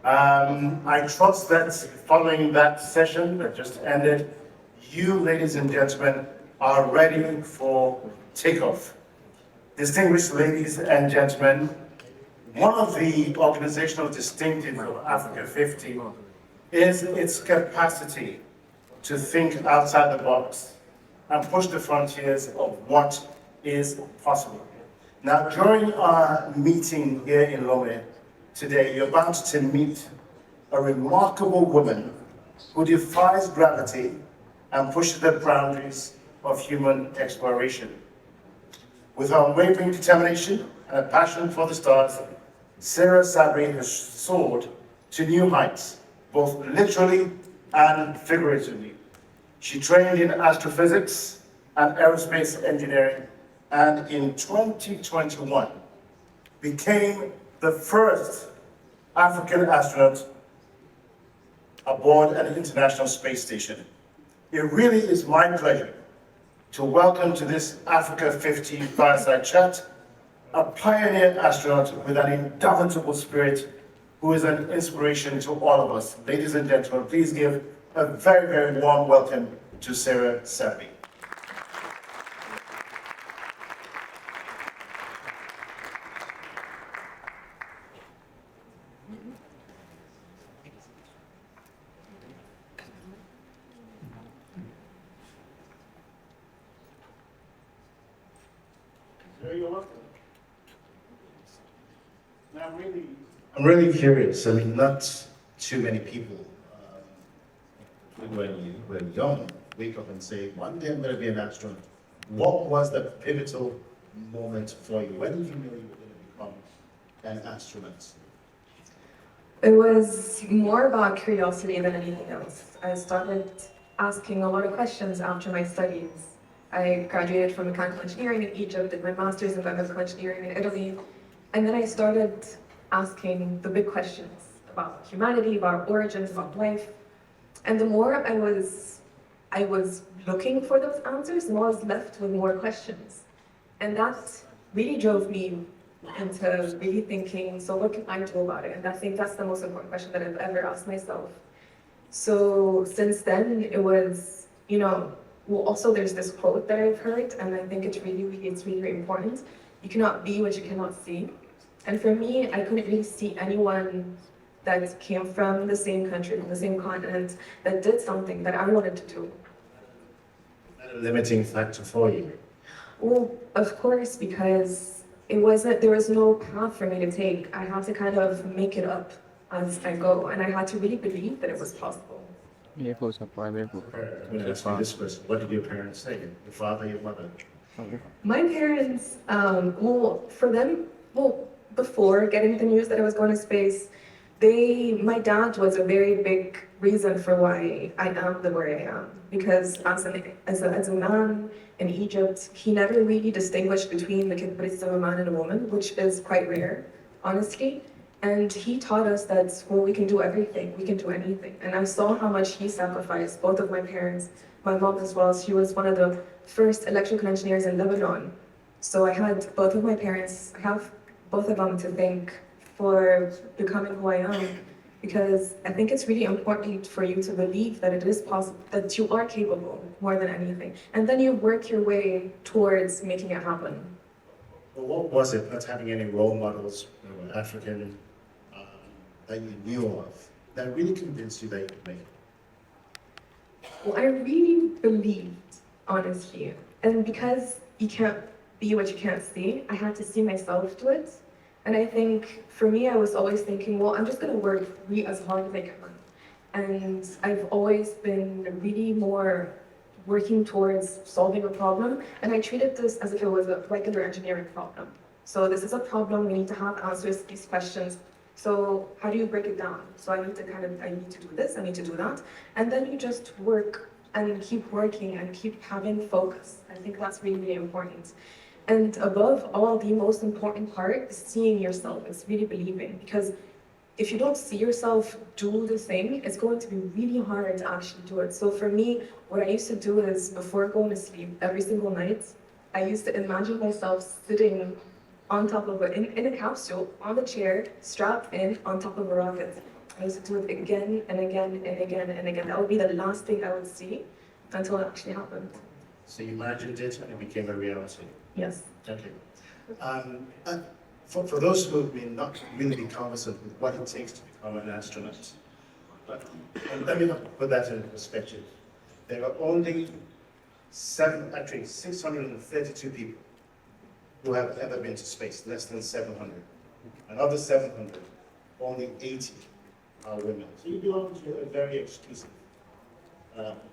I trust that following that session that just ended, you, ladies and gentlemen, are ready for takeoff. Distinguished ladies and gentlemen, one of the organizational distinctives of Africa 50 is its capacity to think outside the box and push the frontiers of what is possible. Now, during our meeting here in Lome today, you're about to meet a remarkable woman who defies gravity and pushes the boundaries of human exploration. With her unwavering determination and a passion for the stars, Sara Sabry has soared to new heights, both literally and figuratively. She trained in astrophysics and aerospace engineering, and in 2021 became the first African astronaut aboard an international space station. It really is my pleasure to welcome to this Africa 50 Fireside Chat a pioneer astronaut with an indomitable spirit who is an inspiration to all of us. Ladies and gentlemen, please give a very, very warm welcome to Sara Sabry. You're welcome. Now, I'm really curious. I mean, not too many people, when you were young, wake up and say, one day I'm going to be an astronaut. What was the pivotal moment for you? When did you know you were going to become an astronaut? It was more about curiosity than anything else. I started asking a lot of questions after my studies. I graduated from mechanical engineering in Egypt, did my master's in biomedical engineering in Italy, and then I started asking the big questions about humanity, about origins, about life. And the more I was looking for those answers, the more I was left with more questions. And that really drove me into really thinking, so what can I do about it? And I think that's the most important question that I've ever asked myself. So since then, it was, well, also there's this quote that I've heard, and I think it's really important. You cannot be what you cannot see. And for me, I couldn't really see anyone that came from the same country, from the same continent, that did something that I wanted to do. Is that a limiting factor for you? Well, of course, because there was no path for me to take. I had to kind of make it up as I go, and I had to really believe that it was possible. Let me ask you this question. What did your parents say? Your father, your mother? My parents, before getting the news that I was going to space, my dad was a very big reason for why I am the way I am. Because as a man in Egypt, he never really distinguished between the capabilities of a man and a woman, which is quite rare, honestly. And he taught us that, well, we can do everything, we can do anything. And I saw how much he sacrificed, both of my parents, my mom as well. She was one of the first electrical engineers in Lebanon. So I had both of my parents, I have both of them to thank for becoming who I am, because I think it's really important for you to believe that it is possible, that you are capable more than anything. And then you work your way towards making it happen. Well, what was it, not having any role models that were African, that you knew of, that really convinced you that you could make it? Well, I really believed, honestly. And because you can't be what you can't see, I had to see myself do it. And I think, for me, I was always thinking, well, I'm just going to work really as hard as I can. And I've always been really more working towards solving a problem. And I treated this as if it was a regular engineering problem. So this is a problem, we need to have answers to these questions. So how do you break it down? So I need to do this, I need to do that. And then you just work and keep working and keep having focus. I think that's really, really important. And above all, the most important part is seeing yourself. It's really believing, because if you don't see yourself do the thing, it's going to be really hard to actually do it. So for me, what I used to do is, before going to sleep every single night, I used to imagine myself sitting on top of in a capsule, on the chair, strapped in, on top of a rocket. I used to do it again and again and again and again. That would be the last thing I would see until it actually happened. So you imagined it and it became a reality. Yes. Okay. And for those who may not really be conversant with what it takes to become an astronaut, but let me put that in perspective. There are only 632 people who have ever been to space, less than 700. And of the 700, only 80 are women. So you belong to a very exclusive,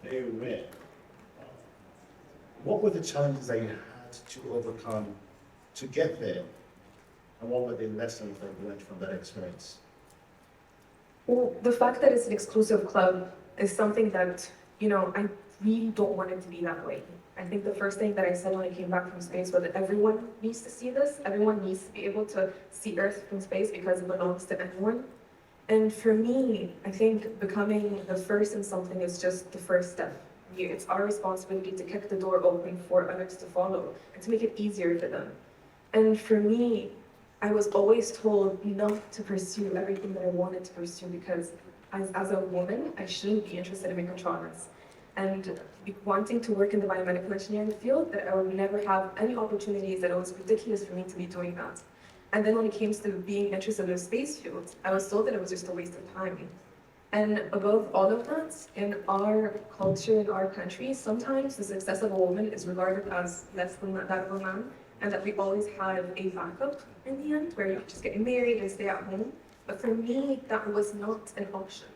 very rare. What were the challenges that you had to overcome to get there? And what were the lessons that you learned from that experience? Well, the fact that it's an exclusive club is something that, I really don't want it to be that way. I think the first thing that I said when I came back from space was that everyone needs to see this. Everyone needs to be able to see Earth from space because it belongs to everyone. And for me, I think becoming the first in something is just the first step. It's our responsibility to kick the door open for others to follow and to make it easier for them. And for me, I was always told not to pursue everything that I wanted to pursue because as a woman, I shouldn't be interested in mechatronics. And wanting to work in the biomedical engineering field, that I would never have any opportunities, that it was ridiculous for me to be doing that. And then when it came to being interested in the space field, I was told that it was just a waste of time. And above all of that, in our culture, in our country, sometimes the success of a woman is regarded as less than that of a man, and that we always have a backup in the end, where you just get married and stay at home. But for me, that was not an option.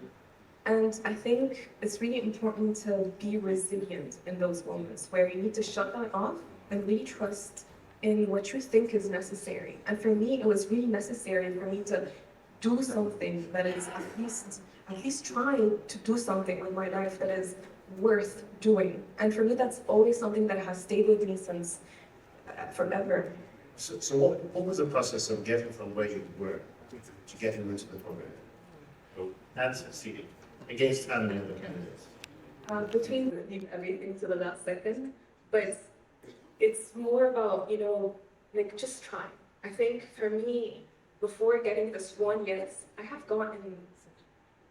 And I think it's really important to be resilient in those moments where you need to shut that off and really trust in what you think is necessary. And for me, it was really necessary for me to do something that is at least trying to do something with my life that is worth doing. And for me, that's always something that has stayed with me since forever. So what was the process of getting from where you were to getting into the program and succeeding against how many other candidates? Between leave everything to the last second, but it's more about, just try. I think for me, before getting this one yes, I have gotten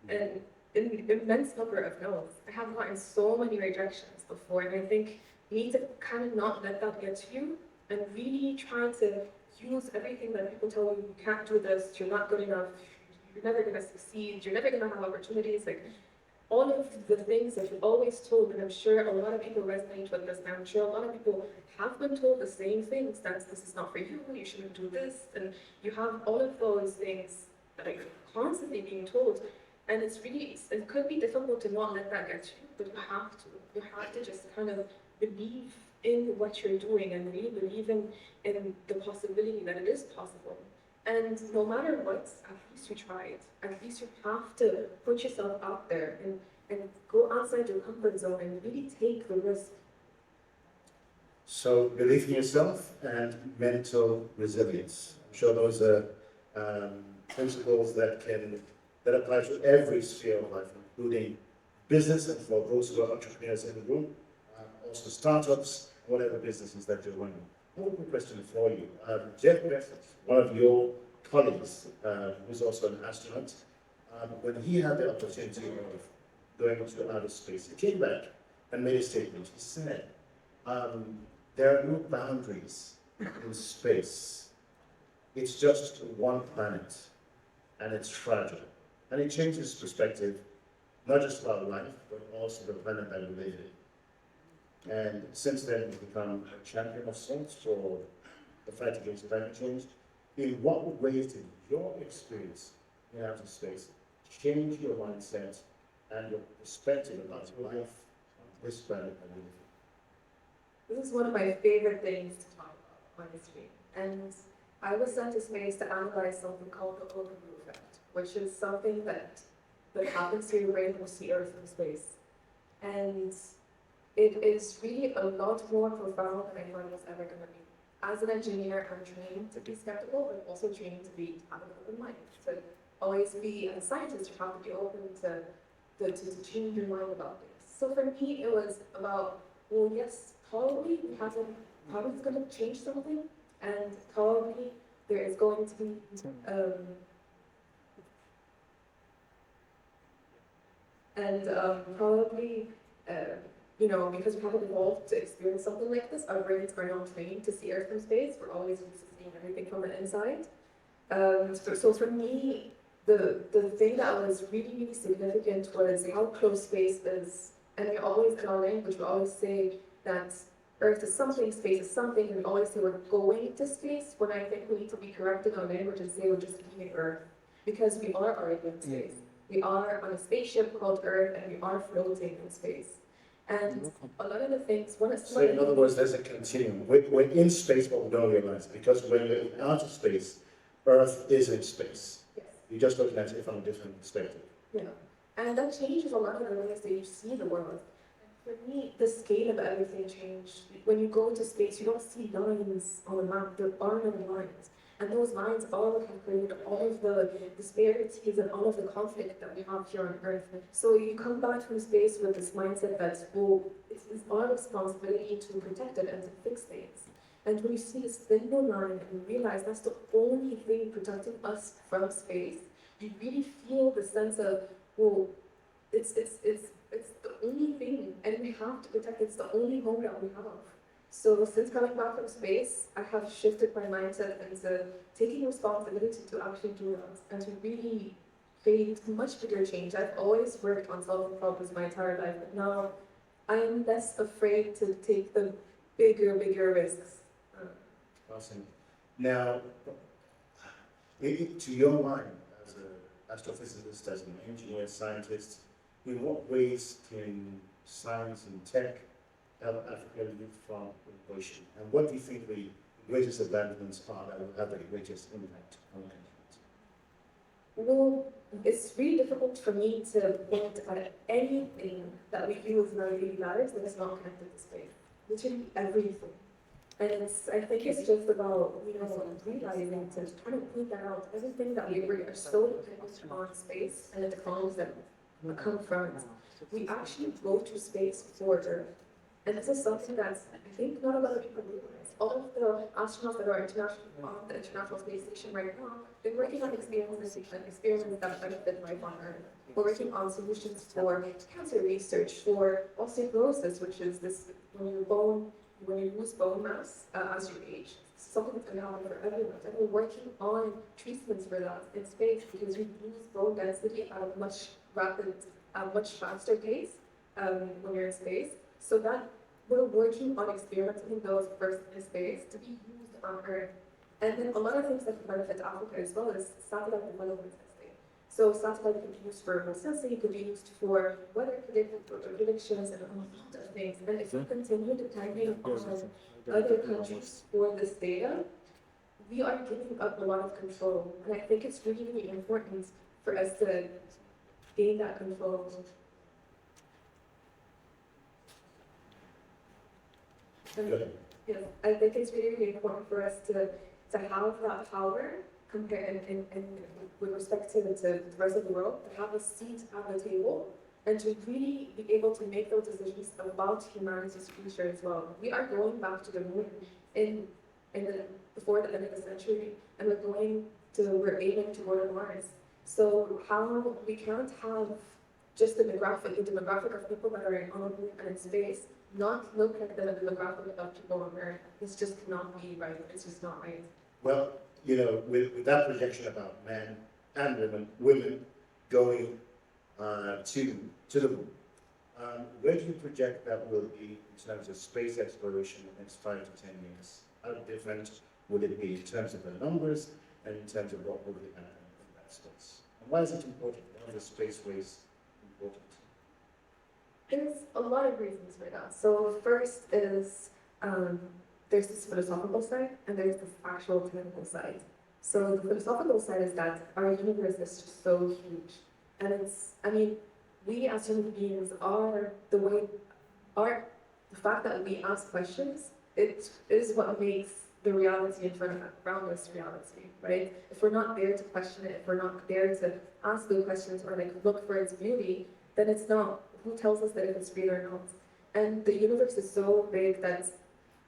an immense number of no's. I have gotten so many rejections before, and I think you need to kind of not let that get to you and really try to use everything that people tell you can't do this, you're not good enough, you're never going to succeed, you're never going to have opportunities. Like, all of the things that you're always told, and I'm sure a lot of people resonate with this, and I'm sure a lot of people have been told the same things, that this is not for you, you shouldn't do this, and you have all of those things that are constantly being told, and it could be difficult to not let that get to you, but you have to just kind of believe in what you're doing and really believe in the possibility that it is possible. And no matter what, at least you tried. At least you have to put yourself out there and go outside your comfort zone and really take the risk. So belief in yourself and mental resilience. I'm sure those are principles that apply to every sphere of life, including business, and for those who are entrepreneurs in the room, also startups, whatever businesses that you're running. One quick question for you. Jeff Bezos, one of your colleagues, who's also an astronaut, when he had the opportunity of going into outer space, he came back and made a statement. He said, there are no boundaries in space. It's just one planet, and it's fragile. And it changed his perspective, not just about life, but also the planet that we live in. And since then, he's become a champion of sorts for the fight against climate change. In what ways did your experience in outer space change your mindset and your perspective about life on this planet that we live in? This is one of my favorite things to talk about, honestly. And I was sent to space to analyze something called the overview effect, which is something that happens to your brain when you see Earth from space. And it is really a lot more profound than I thought it was ever going to be. As an engineer, I'm trained to be skeptical, but also trained to have an open mind. To always be, as a scientist, you have to be open to change your mind about things. So for me, it was about, well, yes, probably it's going to change something, and probably there is going to be And probably, because we haven't evolved to experience something like this, our brains are not trained to see Earth from space. We're always used to seeing everything from the inside. So for me, the thing that was really, really significant was how close space is. And we always, in our language, we always say that Earth is something, space is something, and we always say we're going to space, when I think we need to be corrected in our language and say we're just leaving Earth. Because we are already in space. We are on a spaceship called Earth, and we are floating in space. And a lot of the things, So in other words, there's a continuum. We're in space, but we don't realize, because when we're in outer space, Earth is in space. yes. You're just looking at it from a different perspective. Yeah, and that changes a lot of the ways that you see the world. For me, the scale of everything changed. When you go to space, you don't see lines on the map. There are no lines. And those lines all have created all of the disparities and all of the conflict that we have here on Earth. So you come back from space with this mindset that, well, it's our responsibility to protect it and to fix things. And when you see this thin line and you realize that's the only thing protecting us from space, you really feel the sense of, well, it's the only thing, and we have to protect it. It's the only home that we have. So since coming back from space, I have shifted my mindset into taking responsibility to actually do that and to really create much bigger change. I've always worked on solving problems my entire life, but now I'm less afraid to take the bigger risks. Awesome. Now, to your mind, as an astrophysicist, as an engineer, scientist, in what ways can science and tech help Africa live from pollution? And what do you think the greatest advancements are that will have the greatest impact on the continent? Well, it's really difficult for me to point at anything that we use in our daily lives that is not connected to space. Literally everything. And I think it's just about, realizing to kind of point that out. Everything that we are so dependent on space and the technologies that come from it. We actually go to space for Earth. And this is something that I think not a lot of people realize. All of the astronauts that are on the International Space Station right now, they're working on experiments that benefit life on Earth. We're working on solutions for cancer research, for osteoporosis, which is this when you lose bone mass as you age. Something that's going to happen for everyone. And we're working on treatments for that in space because you lose bone density at a much faster pace when you're in space. So that we're working on experimenting those first in space to be used on Earth. And then a lot of things that can benefit Africa as well is satellite development testing. So satellite can be used for sensing, it can be used for weather predictions and a lot of things. And if we continue depending on other countries for this data, we are giving up a lot of control. And I think it's really, really important for us to gain that control. Yes, I think it's really, really important for us to have that power compared and with respect to the rest of the world, to have a seat at the table and to really be able to make those decisions about humanity's future as well. We are going back to the moon before the end of the century, and we're aiming to go to Mars. So how we can't have just the demographic of people that are on the moon and in space, not look at the demographic of people on Earth. This just cannot be right. It's just not right. Well, with that projection about men and women going to the moon, where do you project that will be in terms of space exploration in the next 5 to 10 years? How different will it be in terms of the numbers and in terms of what will be happening in that space? And why is it important? Why are the space race important? There's a lot of reasons for that. So first is there's this philosophical side and there's this actual technical side. So the philosophical side is that our universe is just so huge. And we as human beings are the fact that we ask questions, it is what makes the reality around us reality, right? If we're not there to question it, if we're not there to ask those questions or look for its beauty, then it's not. Who tells us that if it's real or not? And the universe is so big that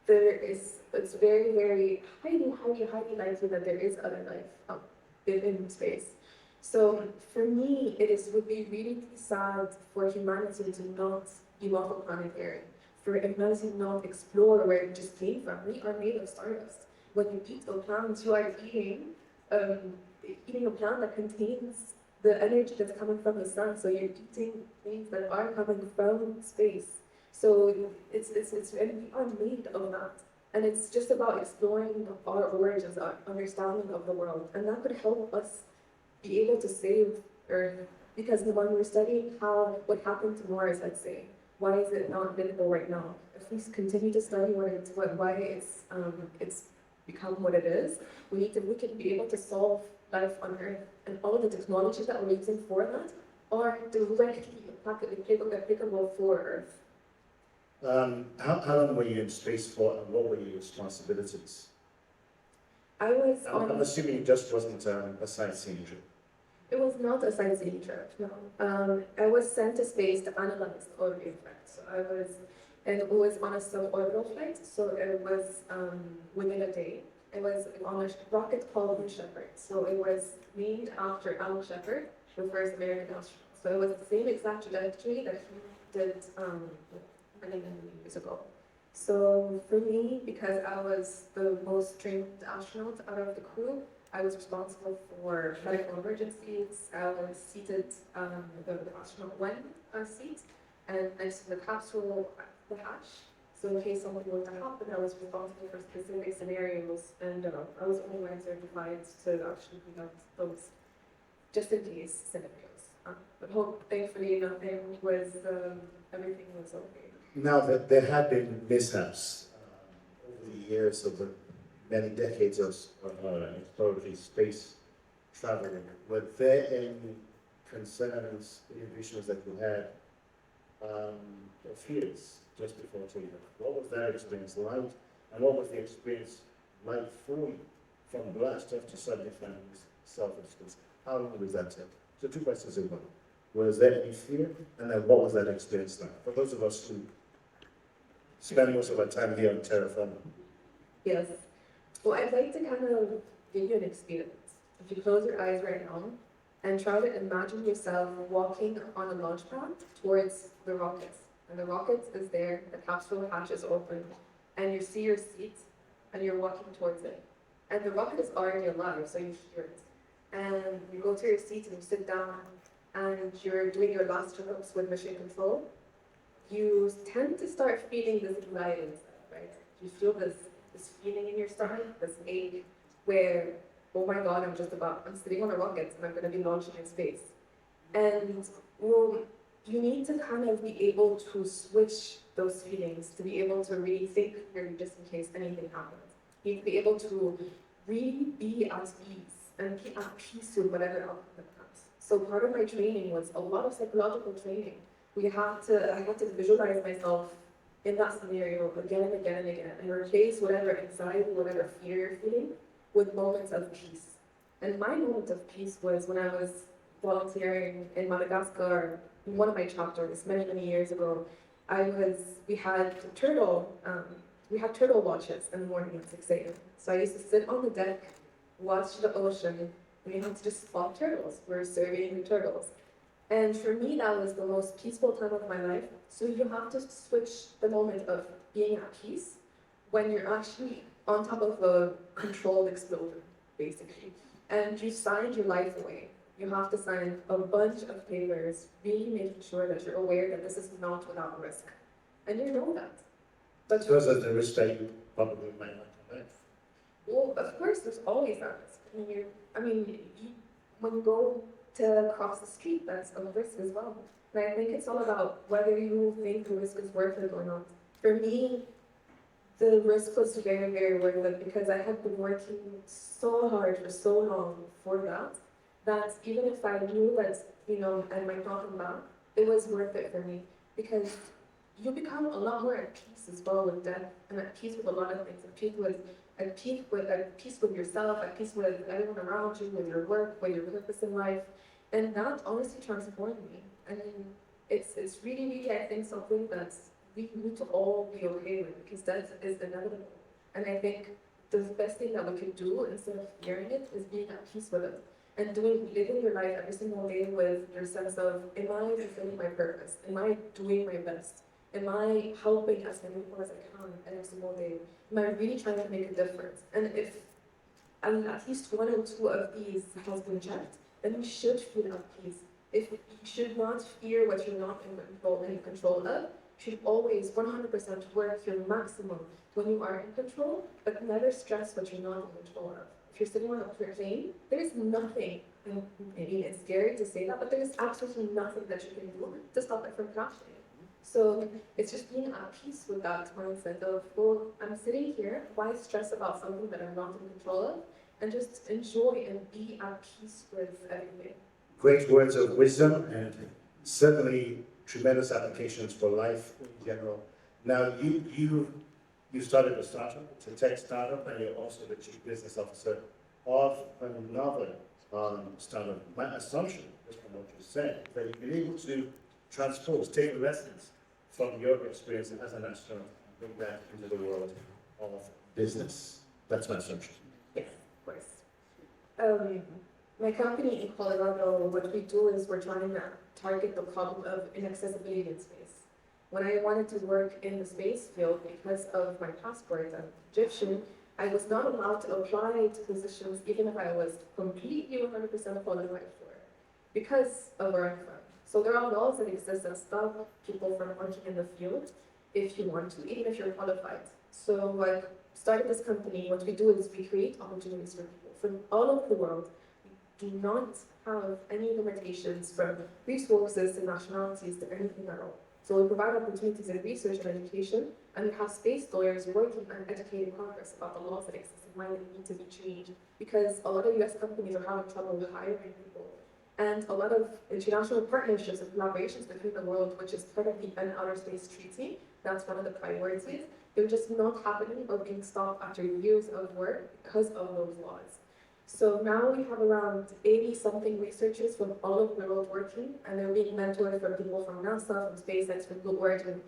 it's very, very highly likely that there is other life in space. So for me, would be really sad for humanity to not be multiplanetary, for humanity to not explore where it just came from. We are made of stardust. When you eat a plant, you are um, eating a plant that contains the energy that's coming from the sun. So you're eating things that are coming from space. So and we are made of that. And it's just about exploring our origins, our understanding of the world. And that could help us be able to save Earth. Because when we're studying what happened to Mars, let's say, why is it not livable right now? If we continue to study why it's become what it is, we can be able to solve life on Earth, and all of the technologies that we're using for that are directly applicable for Earth. How long were you in space for, and what were your responsibilities? I'm assuming it just wasn't a sightseeing trip. It was not a sightseeing trip, no. I was sent to space to analyze the orbit effect. And it was on a suborbital flight, so it was within a day. It was on a rocket called New Shepard. So it was named after Al Shepard, the first American astronaut. So it was the same exact trajectory that he did many years ago. So for me, because I was the most trained astronaut out of the crew, I was responsible for medical emergencies. I was seated the astronaut one seat, and next to the capsule, the hatch. So in case something were to happen, I was responsible for specific scenarios, and I was only certified to actually conduct those just in case scenarios. But thankfully, everything was okay. Now, that there had been mishaps over the years, over many decades of exploratory space traveling. Were there any concerns, inhibitions that you had, or fears just before takeoff? What was that experience like, and what was the experience like for you from blast off to sub-defined self-distance? How long did that take? So two questions in one. Was there any fear, and then what was that experience like? For those of us who spend most of our time here on terra firma. Yes. Well, I'd like to kind of give you an experience. If you close your eyes right now and try to imagine yourself walking on a launch pad towards the rockets. And the rocket is there, the capsule hatch is open, and you see your seat and you're walking towards it. And the rocket is already alive, so you hear it. And you go to your seat and you sit down and you're doing your last hookups with mission control. You tend to start feeling this anxiety inside, right? You feel this feeling in your stomach, this ache, where, oh my God, I'm sitting on a rocket and I'm going to be launching in space. And well, you need to kind of be able to switch those feelings, to be able to really think clearly just in case anything happens. You need to be able to really be at ease and be at peace with whatever outcome comes. So part of my training was a lot of psychological training. I had to visualize myself in that scenario again and again and again, and replace whatever anxiety, whatever fear you're feeling with moments of peace. And my moment of peace was when I was volunteering in Madagascar, in one of my chapters, many years ago. We had turtle watches in the morning at 6 a.m. So I used to sit on the deck, watch the ocean, and we had to just spot turtles. We're surveying the turtles. And for me, that was the most peaceful time of my life. So you have to switch the moment of being at peace when you're actually on top of a controlled explosion, basically. And you signed your life away. You have to sign a bunch of papers, really making sure that you're aware that this is not without risk. And you know that. But so there's the risk that you probably might not come back. Well, of course, there's always that risk. When you go to cross the street, that's a risk as well. And I think it's all about whether you think the risk is worth it or not. For me, the risk was very worth it because I had been working so hard for so long for that even if I knew that, I might not come back, it was worth it for me because you become a lot more at peace as well with death and at peace with a lot of things, at peace with yourself, at peace with everyone around you, with your work, with your purpose in life. And that honestly transformed me. I mean, it's really, I think, something that we need to all be okay with because death is inevitable. And I think the best thing that we can do instead of fearing it is being at peace with it. and living your life every single day with your sense of, am I fulfilling my purpose? Am I doing my best? Am I helping as many people as I can every single day? Am I really trying to make a difference? And if at least one or two of these has been checked, then you should feel at peace. If you should not fear what you're not in control of, you should always 100% work your maximum when you are in control, but never stress what you're not in control of. If you're sitting on a plane, there's nothing, and maybe it's scary to say that, but there's absolutely nothing that you can do to stop it from crashing. So it's just being at peace with that mindset of, well, I'm sitting here, why stress about something that I'm not in control of? And just enjoy and be at peace with everything. Great words of wisdom and certainly tremendous applications for life in general. Now, you started a startup, it's a tech startup, and you're also the chief business officer of another startup. My assumption, just from what you said, is that you've been able to transpose, take lessons from your experience as an astronaut and bring that into the world of business. That's my assumption. Yes, of course. My company in Colorado, what we do is we're trying to target the problem of inaccessibility in space. When I wanted to work in the space field, because of my passport, I'm Egyptian, I was not allowed to apply to positions even if I was completely 100% qualified for it, because of where I'm from. So there are laws that exist that stop people from working in the field if you want to, even if you're qualified. So I started this company. What we do is we create opportunities for people from all over the world. We do not have any limitations from resources to nationalities to anything at all. So we provide opportunities in research and education, and we have space lawyers working on educating Congress about the laws that exist and why they need to be changed. Because a lot of US companies are having trouble with hiring people. And a lot of international partnerships and collaborations between the world, which is part of the Outer Space Treaty, that's one of the priorities, they're just not happening or being stopped after years of work because of those laws. So now we have around 80-something researchers from all over the world working, and they're being mentored from people from NASA, from SpaceX, from Blue Origin,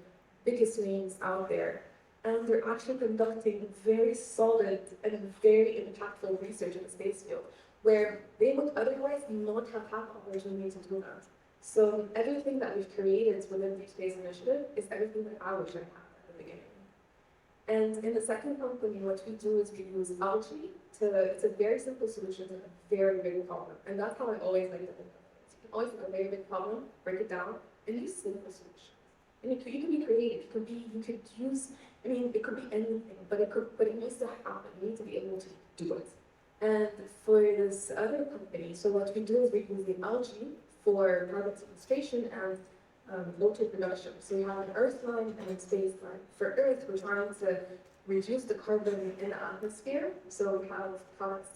biggest names out there. And they're actually conducting very solid and very impactful research in the space field, where they would otherwise not have had the opportunity to do that. So everything that we've created within Deep Space Initiative is everything that I wish I had at the beginning. And in the second company, what we do is we use algae it's a very simple solution to a very big problem. And that's how I always like to think of it. You can always take a very big problem, break it down, and use simple solutions. And you can be creative, you could use, it could be anything, but it needs to happen. You need to be able to do it. And for this other company, so what we do is we use the algae for carbon sequestration and local production. So we have an Earth line and a space line. For Earth, we're trying to reduce the carbon in the atmosphere, so we have products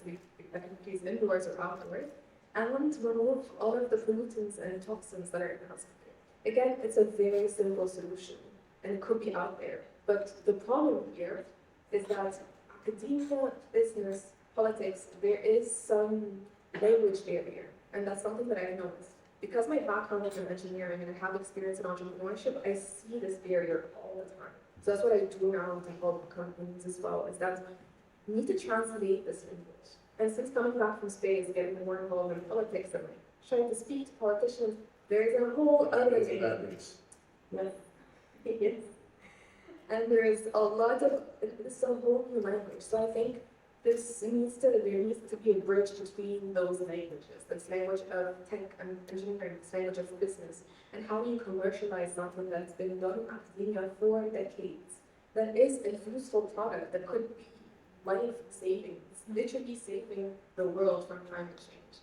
that can be used indoors or outdoors, and remove all of the pollutants and toxins that are in the atmosphere. Again, it's a very simple solution, and it could be out there. But the problem here is that academia, business, politics, there is some language barrier, and that's something that I noticed. Because my background is in engineering and I have experience in entrepreneurship, I see this barrier all the time. So that's what I do now to help companies as well, is that you need to translate this language. And since coming back from space, getting more involved in politics and trying to speak to politicians, there's a whole other thing. Yes. Yes. And there's a lot of, it's a whole new language. So I think there needs to be a bridge between those languages, this language of tech and engineering, this language of business, and how do you commercialize something that's been done in academia for decades, that is a useful product that could be life-saving, it's literally saving the world from climate change.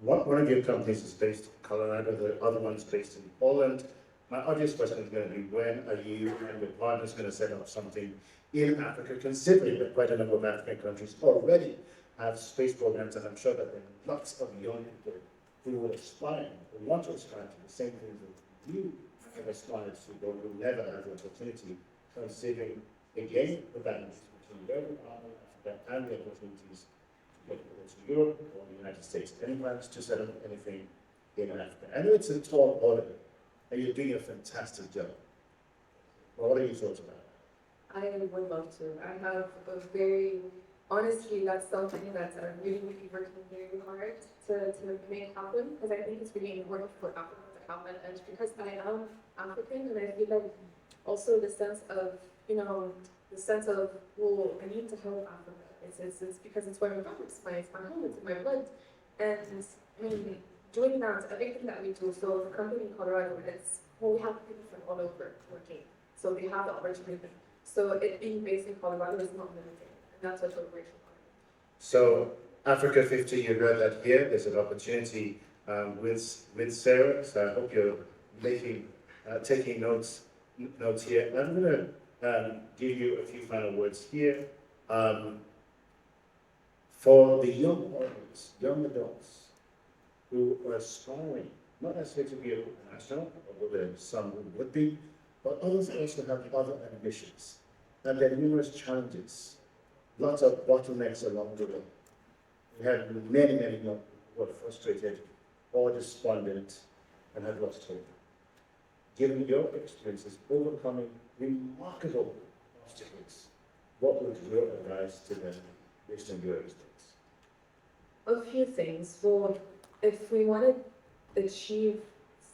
One of your companies is based in Colorado, the other one is based in Poland. My obvious question is going to be, when are you and your partners going to set up something in Africa, considering that quite a number of African countries already have space programs, and I'm sure that there are lots of young people who will aspire, who want to aspire to the same things that you have aspired to, but who never have the opportunity, considering, again, the balance between your department, Africa, and the opportunities to get to Europe or the United States. Any plans to set up anything in Africa? I know it's a tall order, and you're doing a fantastic job. What are your thoughts about it? I would love to. I have a very honestly, that's something that I'm really working very hard to make happen because I think it's really important for Africa to happen. And because I am African, and I feel like also the sense of, the sense of, well, I need to help Africa. It's because it's where I'm from, it's my home, it's in my blood. And I mean, doing that, everything that we do, so the company in Colorado, well, we have people from all over working. So they have the opportunity. So it being based in Colorado is not limiting. And that's what we're grateful for. So Africa 50, you heard that here. There's an opportunity with Sarah. So I hope you're taking notes here. And I'm going to give you a few final words here. For the young audience, young adults who are aspiring, not necessarily to be an astronaut, although there are some who would be, but others also have other ambitions. And there are numerous challenges, lots of bottlenecks along the way. We have many young who are frustrated or despondent and have lost hope. Given your experiences overcoming remarkable obstacles, what would your advice to them based on your experience? A few things. Well, if we want to achieve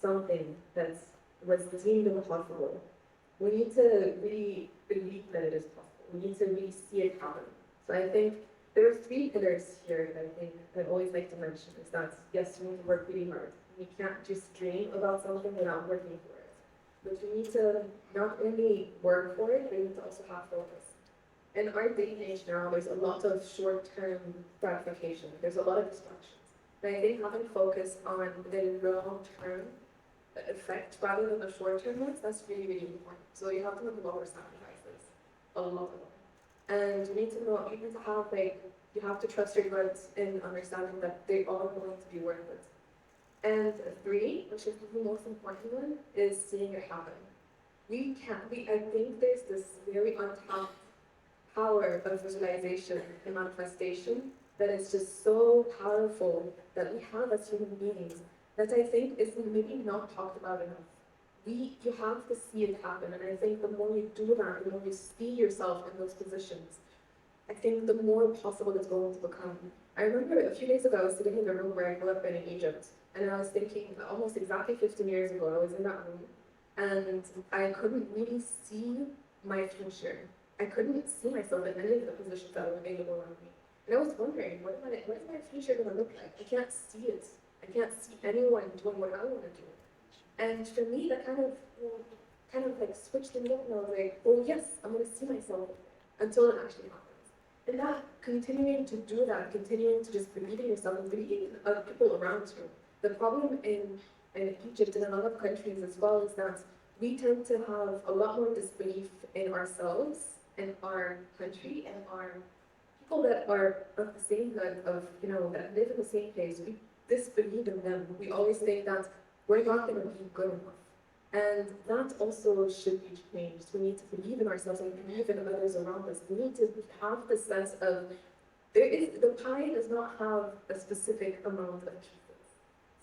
something that was deemed impossible, we need to really believe that it is possible. We need to really see it happen. So I think there are three pillars here that I think I always like to mention is that yes, we need to work really hard. We can't just dream about something without working for it. But we need to not only work for it, but we need to also have focus. In our day and age now, there's a lot of short-term gratification. There's a lot of distractions. And I think having focus on the long-term effect rather than the short-term ones, that's really important. So you have to make a lot of sacrifices, a lot. And you need to know, you need to have you have to trust your guts in understanding that they are going to be worth it. And three, which is the most important one, is seeing it happen. I think there's this very untapped power of visualization and manifestation that is just so powerful that we have as human beings that I think is maybe not talked about enough. You have to see it happen, and I think the more you do that, the more you see yourself in those positions, I think the more possible it's going to become. I remember a few days ago, I was sitting in the room where I grew up in Egypt, and I was thinking almost exactly 15 years ago, I was in that room, and I couldn't really see my future. I couldn't see myself in any of the positions that were available around me. And I was wondering, what is my future going to look like? I can't see it. I can't see anyone doing what I want to do. And for me, that kind of like switched the note, and I was like, oh yes, I'm going to see myself until it actually happens. And that, continuing to do that, continuing to just believe in yourself and believe in other people around you. The problem in Egypt and in a lot of countries as well is that we tend to have a lot more disbelief in ourselves and our country and our people that are of the same blood, that live in the same place. We disbelieve in them. We always think that we're not going to be good enough. And that also should be changed. We need to believe in ourselves and believe in others around us. We need to have the sense of the pie does not have a specific amount of pieces.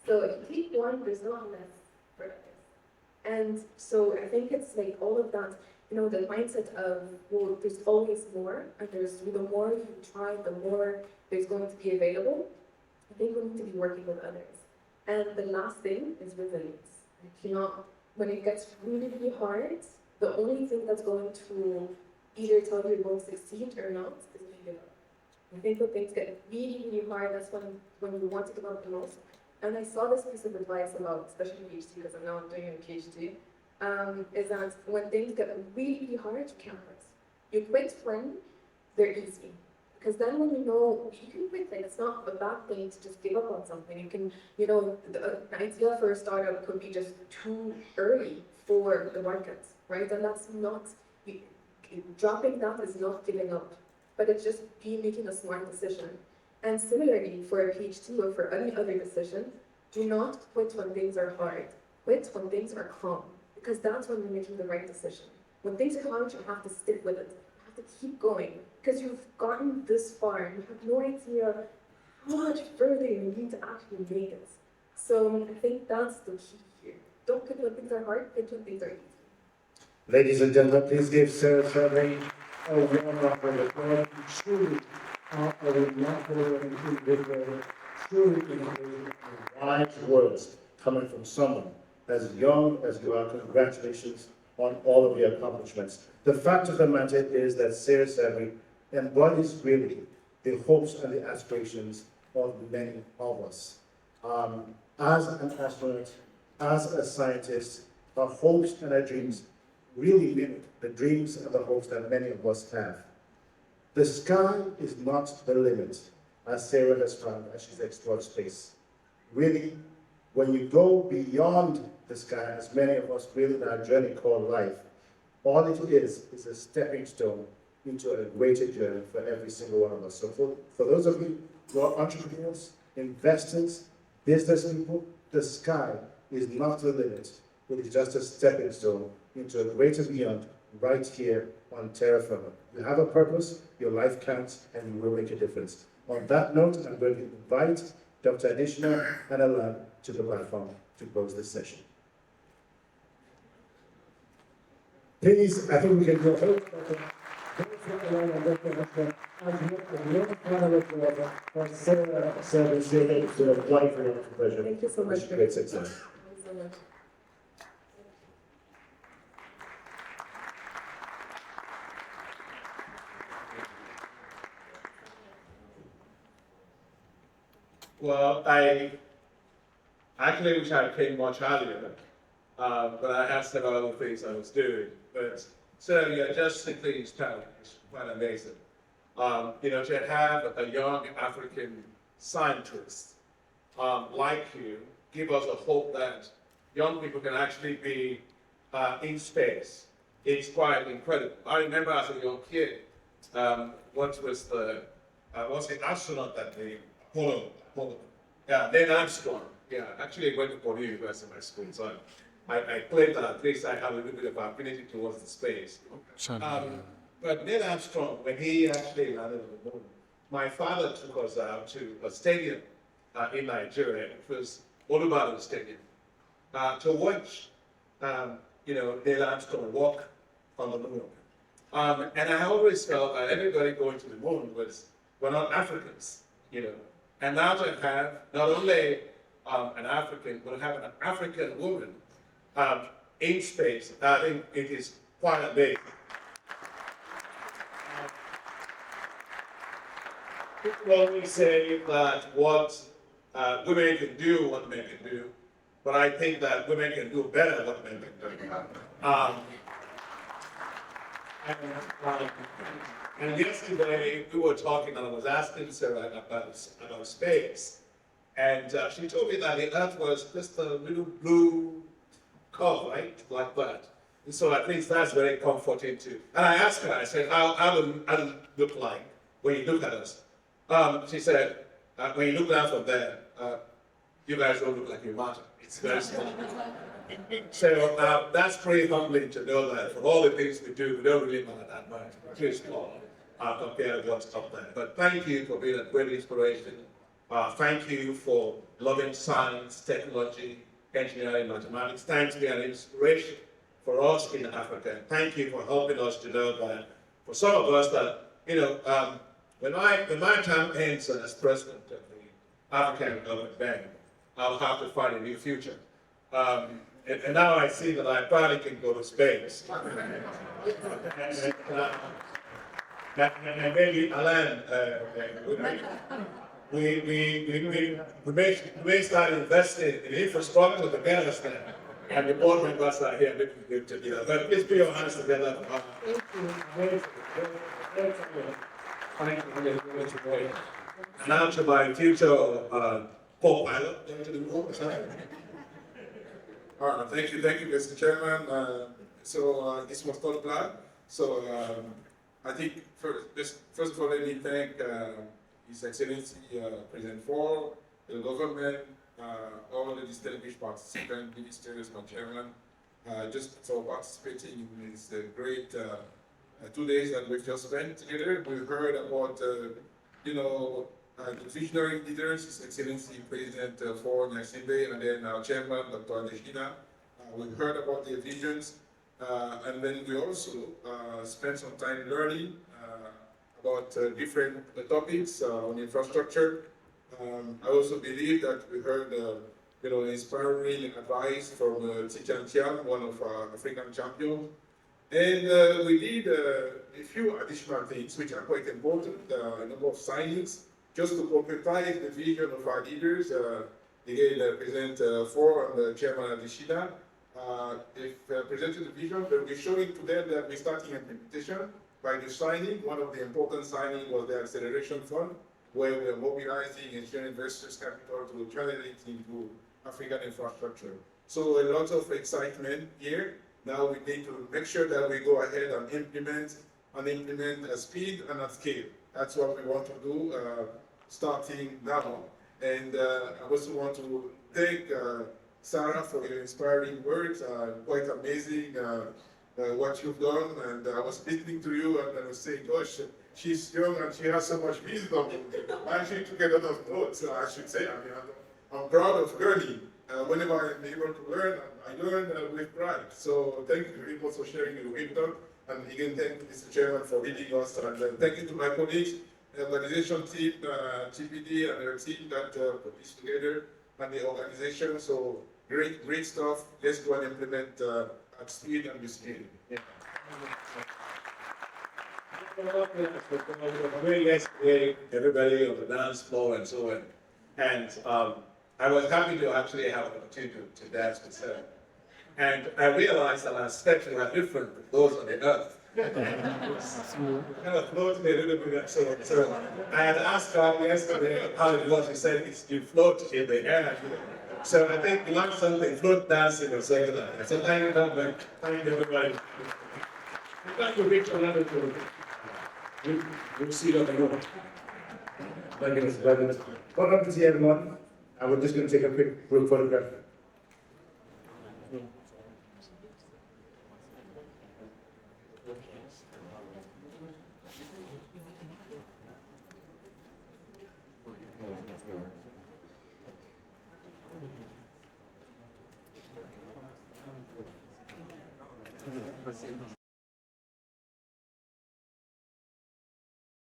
So if you take one, there's not enough for others. And so I think it's like all of that, the mindset of, well, there's always more, and the more you try, the more there's going to be available. I think we need to be working with others. And the last thing is resilience. When it gets really hard, the only thing that's going to either tell you you're going to succeed or not is if you give up. I think when things get really hard, that's when you want to give up the most. And I saw this piece of advice about, especially PhD, because I'm doing a PhD, is that when things get really hard, you can't quit. You quit when they're easy. Because then when you can quit, it's not a bad thing to just give up on something. You can, the idea for a startup could be just too early for the market, right? And that's not, dropping that is not giving up, but it's just making a smart decision. And similarly, for a PhD or for any other decision, do not quit when things are hard. Quit when things are calm, because that's when you're making the right decision. When things are hard, you have to stick with it. You have to keep going, because you've gotten this far, and you have no idea how much further you need to actually make it. So I think that's the key here. Don't quit when things are hard, quit when things are easy. Ladies and gentlemen, please give Sara Sabry a warm round of applause. Truly are a remarkable individual, truly innovative and wise words coming from someone as young as you are. Congratulations on all of your accomplishments. The fact of the matter is that Sara Sabry embodies really the hopes and the aspirations of many of us. As an astronaut, as a scientist, our hopes and our dreams really mimic the dreams and the hopes that many of us have. The sky is not the limit, as Sara has found as she's explored space. Really, when you go beyond the sky, as many of us really in our journey called life, all it is a stepping stone into a greater journey for every single one of us. So for those of you who are entrepreneurs, investors, business people, the sky is not the limit. It is just a stepping stone into a greater beyond right here on terra firma. You have a purpose, your life counts, and you will make a difference. On that note, I'm going to invite Dr. Adishna and Alan to the platform to close this session. Please, I think we can go over Sara Sabry. It's a wonderful pleasure. Thank you so much. Wish you great success. Thank you so much. Well, I actually wish I came much earlier, but I had several other things I was doing. But so yeah, just simply inspiring. It's quite amazing. To have a young African scientist like you give us a hope that young people can actually be in space. It's quite incredible. I remember as a young kid, what was the astronaut that they Apollo. Yeah, Neil Armstrong. Yeah, actually I went to Purdue University in my school, so I played that. At least I have a little bit of affinity towards the space. But Neil Armstrong, when he actually landed on the moon, my father took us out to a stadium in Nigeria. It was Olubadan Stadium to watch, Neil Armstrong walk on the moon. And I always felt that everybody going to the moon were not Africans, And now to have not only an African, but have an African woman in space, I think it is quite amazing. People always say that what women can do, what men can do, but I think that women can do better what men can do. And yesterday we were talking, and I was asking Sarah about space, and she told me that the Earth was just a little blue curve, right, like that. And so at least that's very comforting too. And I asked her, I said, how do it look like when you look at us? She said, when you look down from there, you guys don't look like you matter. It's very small. So that's pretty humbling to know that for all the things we do, we don't really matter that much. We're too small compared to what's up there. But thank you for being a great inspiration. Thank you for loving science, technology, engineering, mathematics. Thanks for being an inspiration for us in Africa. Thank you for helping us to know that for some of us that, when my time ends as president of the African Development Bank, I'll have to find a new future. And now I see that I probably can go to space. And maybe Alan, we may start investing in infrastructure to get us there. And the board members are here looking good together. But please put your hands together. Thank you. And now to my future co-pilot. Thank you, Mr. Chairman. This was not planned. So I think first of all, let me thank His Excellency President Ford, the government, all the distinguished participants, ministers, my chairman, just for participating in this great 2 days that we've just spent together. We heard about the visionary leaders, His Excellency President Ford Nyasimbe, and then our chairman, Dr. Adeshina. We heard about their visions, and then we also spent some time learning about different topics on infrastructure. I also believe that we heard, inspiring advice from Tijan Tiam, one of our African champions. And we did a few additional things which are quite important, a number of signings, just to concretize the vision of our leaders. Again, President Ford and Chairman Adishida, they've presented the vision, but we're showing to them that we're starting implementation by the signing. One of the important signings was the acceleration fund, where we're mobilizing Nigerian investors' capital to channel it into African infrastructure. So a lot of excitement here. Now we need to make sure that we go ahead and implement at speed and at scale. That's what we want to do starting now. And I also want to thank Sara for your inspiring words. Quite amazing what you've done. And I was listening to you and I was saying, gosh, she's young and she has so much wisdom. I actually took a lot of notes, I should say. I mean, I'm proud of learning. Whenever I'm able to learn, I learn with pride. So thank you very much for sharing your wisdom. And again, thank you, Mr. Chairman, for leading us. And thank you to my colleagues, the organization team, TPD, and their team that put this together, and the organization. So great stuff. Let's go and implement at speed and with scale. Yeah. Very yesterday, everybody on the dance floor and so on. And I was happy to actually have an opportunity to dance with her. And I realized that our steps were different from those on the earth. Kind of floated a little bit. So I had asked her yesterday how it was. She said, you float in the air. So I think we learned something, float dancing or something like that. So thank you very much. Thank you, everybody. We'd like to reach another group. We'll see you on the road. Thank you, Mr. President. Welcome to see everyone. We're just going to take a quick group photograph.